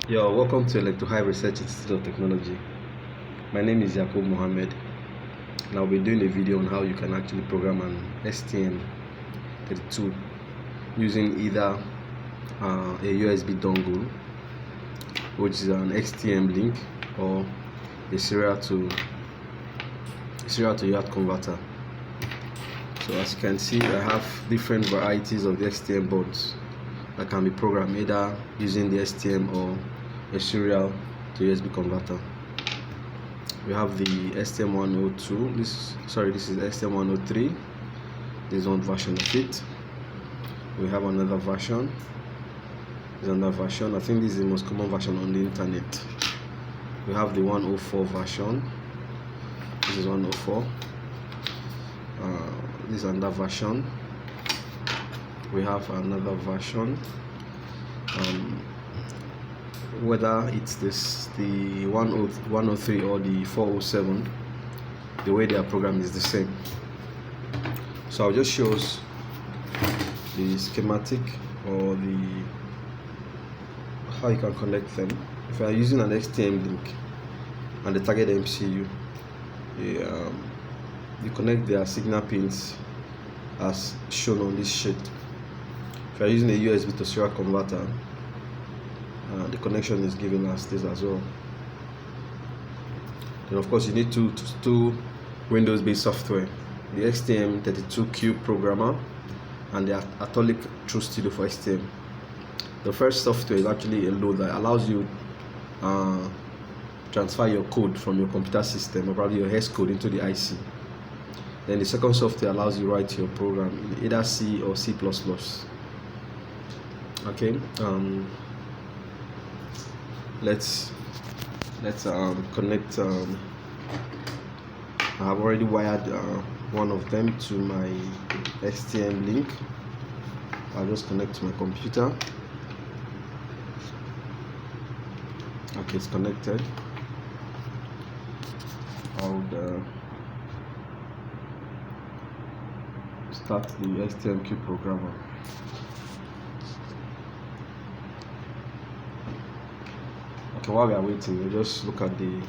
Welcome to Electro-High Research Institute of Technology. My name is Yakub Mohammed, and I'll be doing a video on how you can actually program an STM32 using either a USB dongle, which is an XTM link, or a serial to UART converter. So as you can see, I have different varieties of the STM boards that can be programmed either using the STM or a serial to USB converter. We have the STM102. This is STM103. This is one version of it. We have another version. There's another version. I think this is the most common version on the internet. We have the 104 version. This is 104. This is another version. We have another version. Whether it's the 103 or the 407, the way they are programmed is the same. So I'll just show us the schematic or how you can connect them. If you are using an STM link and the target MCU, you connect their signal pins as shown on this sheet. If you are using a USB to serial converter, the connection is given as this as well. Then of course you need two Windows-based software: the STM32 programmer and the Atomic True Studio for STM. The first software is actually a load that allows you transfer your code from your computer system, or probably your hex code, into the IC. Then the second software allows you to write your program in either C or C++. Okay. Let's connect. I have already wired one of them to my STM link. I'll just connect to my computer. Okay, it's connected. I'll start the STMQ programmer. Okay, while we are waiting, we'll just look at it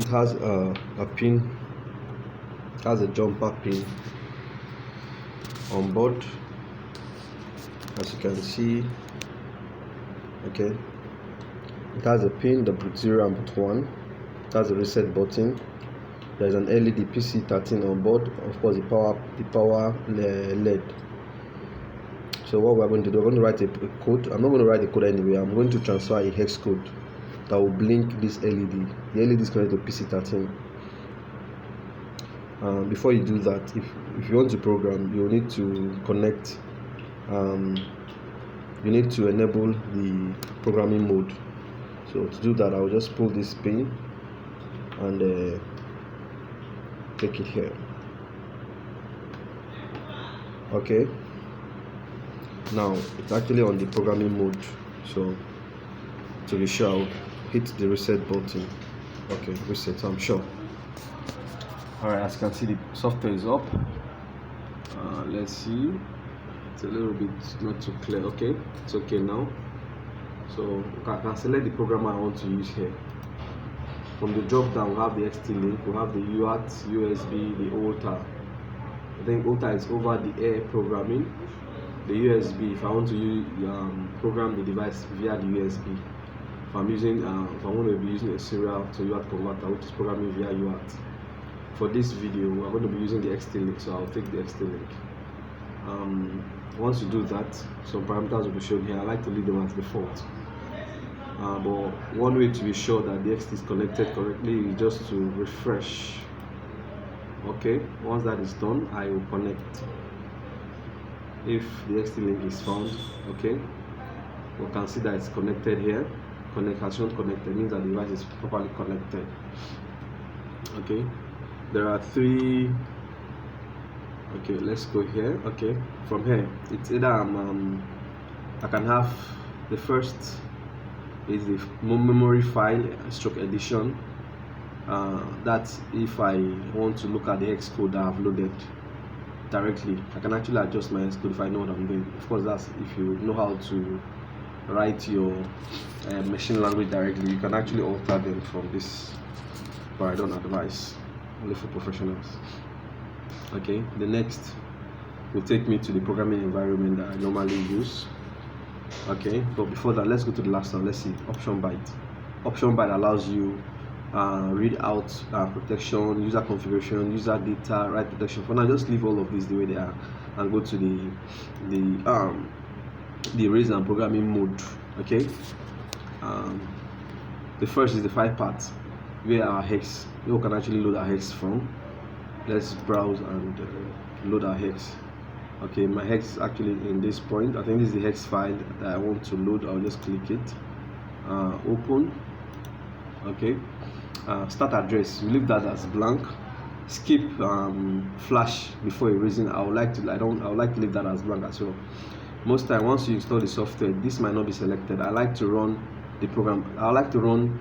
has a pin, it has a jumper pin on board, as you can see. Okay, it has a pin, the boot 0 and boot 1. It has a reset button. There's an LED PC13 on board, of course the power LED. So what we're going to do, we're going to write a code. I'm not going to write the code anyway. I'm going to transfer a hex code that will blink this LED. The LED is connected to PC13. Before you do that, if you want to program, you need to connect. You need to enable the programming mode. So to do that, I'll just pull this pin and take it here. Okay. Now it's actually on the programming mode, so to be sure, I'll hit the reset button. Okay, reset, I'm sure. Alright, as you can see, the software is up. Let's see, it's a little bit not too clear. Okay, it's okay now. So I can select the programmer I want to use here. From the drop down, we have the XT link, we have the UART, USB, the OTA. I think OTA is over the air programming. The USB, if I want to program the device via the USB, if I want to be using a serial to UART converter, which is programming via UART. For this video, we're going to be using the XT link, so I'll take the XT link. Once you do that, some parameters will be shown here. I like to leave them as default. But one way to be sure that the XT is connected correctly is just to refresh. Okay, once that is done, I will connect. If the XT link is found, okay, we can see that it's connected here. Has shown connected, means that the device is properly connected. Okay, there are three. Okay, let's go here. Okay, from here, it's either I can have the first is the memory file stroke edition. That's if I want to look at the hex code that I've loaded directly. I can actually adjust my hex code if I know what I'm doing. Of course, that's if you know how to write your machine language directly, you can actually alter them from this, but I don't advise, only for professionals. Okay, the next will take me to the programming environment that I normally use. Okay, but before that, let's go to the last one. Let's see, option byte. Option byte allows you read out protection, user configuration, user data, write protection. For now, just leave all of these the way they are and go to the erase and programming mode. Okay, the first is the 5 parts where our hex, you can actually load our hex from. Let's browse and load our hex. Okay, my hex is actually in this point. I think this is the hex file that I want to load. I'll just click it, open. Okay, start address, we leave that as blank. Skip flash before erasing. I would like to leave that as blank as well. Most time, once you install the software, this might not be selected. I like to run the program. I like to run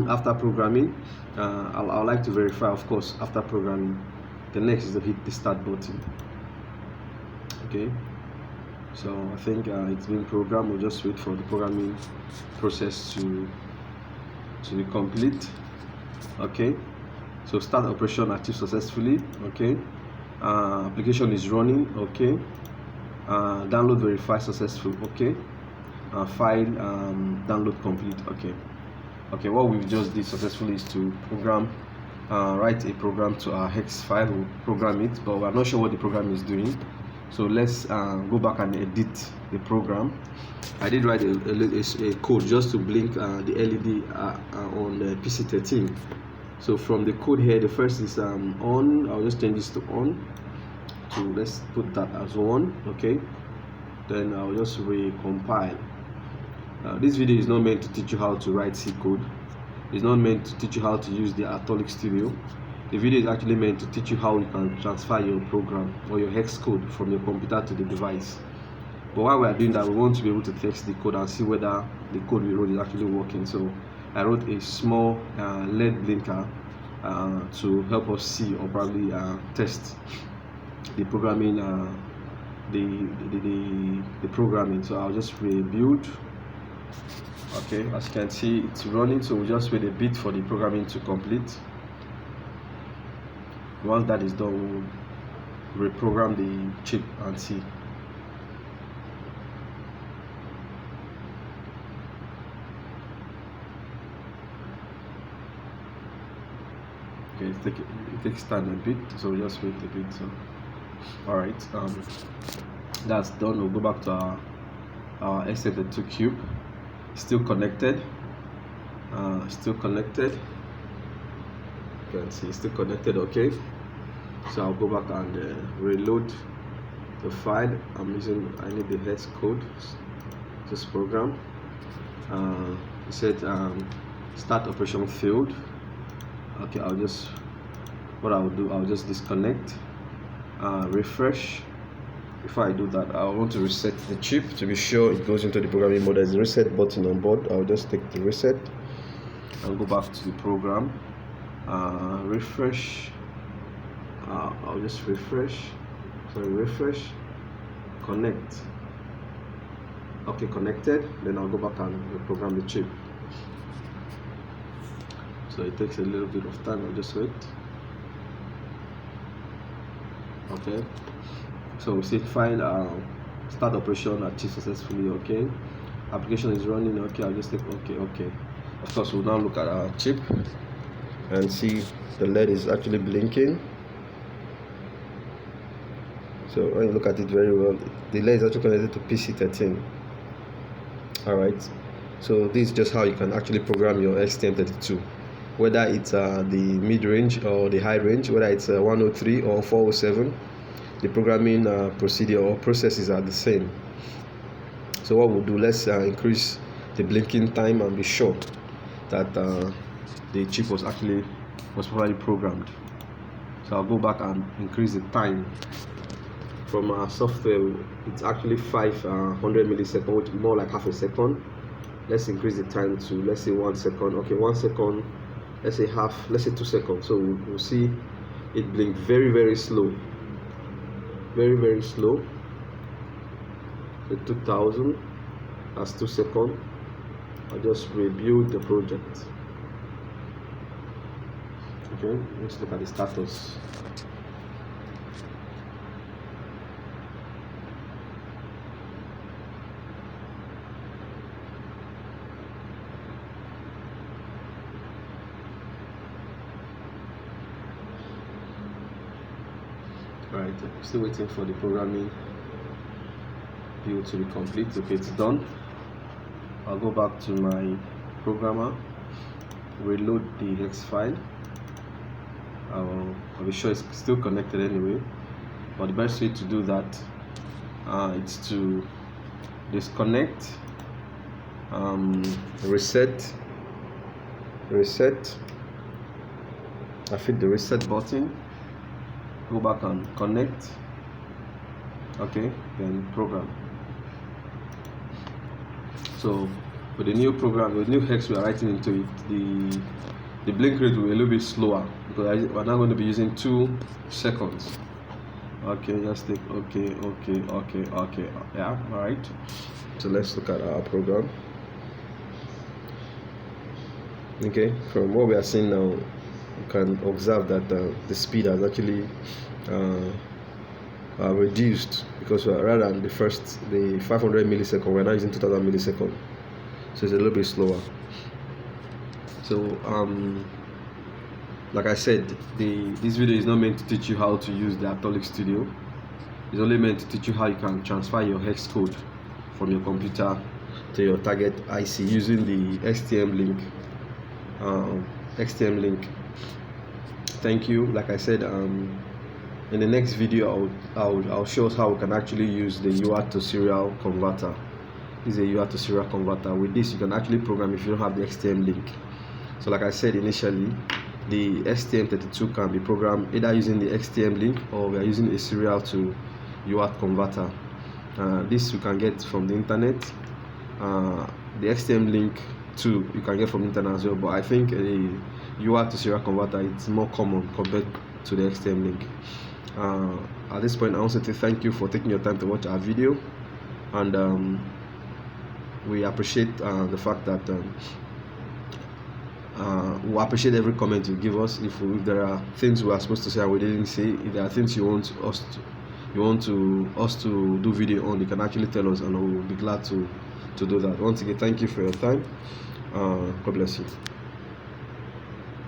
after programming. I like to verify, of course, after programming. The next is to hit the start button. Okay, so I think it's been programmed. We'll just wait for the programming process to be complete. Okay, so start operation achieved successfully. Okay, application is running. Okay, download verify successful. Okay, file download complete. Okay, what we've just did successfully is to program, write a program to our hex file. We'll program it, but we're not sure what the program is doing. So let's go back and edit the program. I did write a code just to blink the LED on the PC13. So from the code here, the first is on. I'll just change this to on. So let's put that as on. Okay, then I'll just recompile. This video is not meant to teach you how to write C code. It's not meant to teach you how to use the Atomic Studio. The video is actually meant to teach you how you can transfer your program or your hex code from your computer to the device. But while we are doing that, we want to be able to test the code and see whether the code we wrote is actually working. So I wrote a small LED blinker to help us see or probably test the programming, the programming. So I'll just rebuild. Okay, as you can see, it's running. So we'll just wait a bit for the programming to complete. Once that is done, we'll reprogram the chip and see. Okay, it takes time a bit, so we'll just wait a bit. So, all right, that's done. We'll go back to our STM32 cube. Still connected. Still connected. You can see still connected. Okay, so I'll go back and reload the file. I need the hex code. This program. It said start operation failed. Okay, I'll just disconnect, refresh. Before I do that, I want to reset the chip to be sure it goes into the programming mode. There's a reset button on board. I'll just take the reset and go back to the program. Refresh. I'll just refresh. Refresh. Connect. Okay, connected. Then I'll go back and reprogram the chip. So it takes a little bit of time. I'll just wait. Okay. So we see file start operation achieved successfully. Okay, application is running. Okay, I'll just take okay. Of course, we'll now look at our chip and see the LED is actually blinking. So when you look at it very well, the LED is actually connected to PC13. Alright, so this is just how you can actually program your STM32, whether it's the mid-range or the high range, whether it's 103 or 407. The programming procedure or processes are the same. So what we'll do, let's increase the blinking time and be sure that the chip was properly programmed. So I'll go back and increase the time. From our software, it's actually 500 milliseconds, which is more like half a second. Let's increase the time to, let's say, 1 second. Okay, 1 second, let's say half, let's say 2 seconds. So we'll see it blink very, very slow. Very, very slow. So 2000. as 2 seconds. I'll just rebuild the project. Okay, let's look at the status. Alright, still waiting for the programming build to be complete. Okay, it's done. I'll go back to my programmer, reload the hex file. I'll be sure it's still connected anyway, but the best way to do that is to disconnect, reset. I hit the reset button, go back and connect. Okay, then program. So with the new program, with the new hex we are writing into it, the blink rate will be a little bit slower because we're now going to be using 2 seconds. Okay, just take okay. Yeah, all right. So let's look at our program. Okay, from what we are seeing now, you can observe that the speed has actually reduced, because rather than the 500 millisecond, we're now using 2000 milliseconds, so it's a little bit slower. So like I said, this video is not meant to teach you how to use the Aptolic Studio. It's only meant to teach you how you can transfer your hex code from your computer to your target IC using the STM link. Thank you. Like I said, in the next video I'll show us how we can actually use the UART to serial converter. This is a UART to serial converter. With this you can actually program if you don't have the STM link. So like I said initially, the STM32 can be programmed either using the STM link or we are using a serial to UART converter. This you can get from the internet. The STM link too you can get from the internet as well, but I think a UART to serial converter it's more common compared to the STM link. At this point I want to say thank you for taking your time to watch our video, and we appreciate the fact that we appreciate every comment you give us. If there are things we are supposed to say and we didn't say, if there are things you want us to do video on, you can actually tell us and we will be glad to do that. Once again, thank you for your time. God bless you.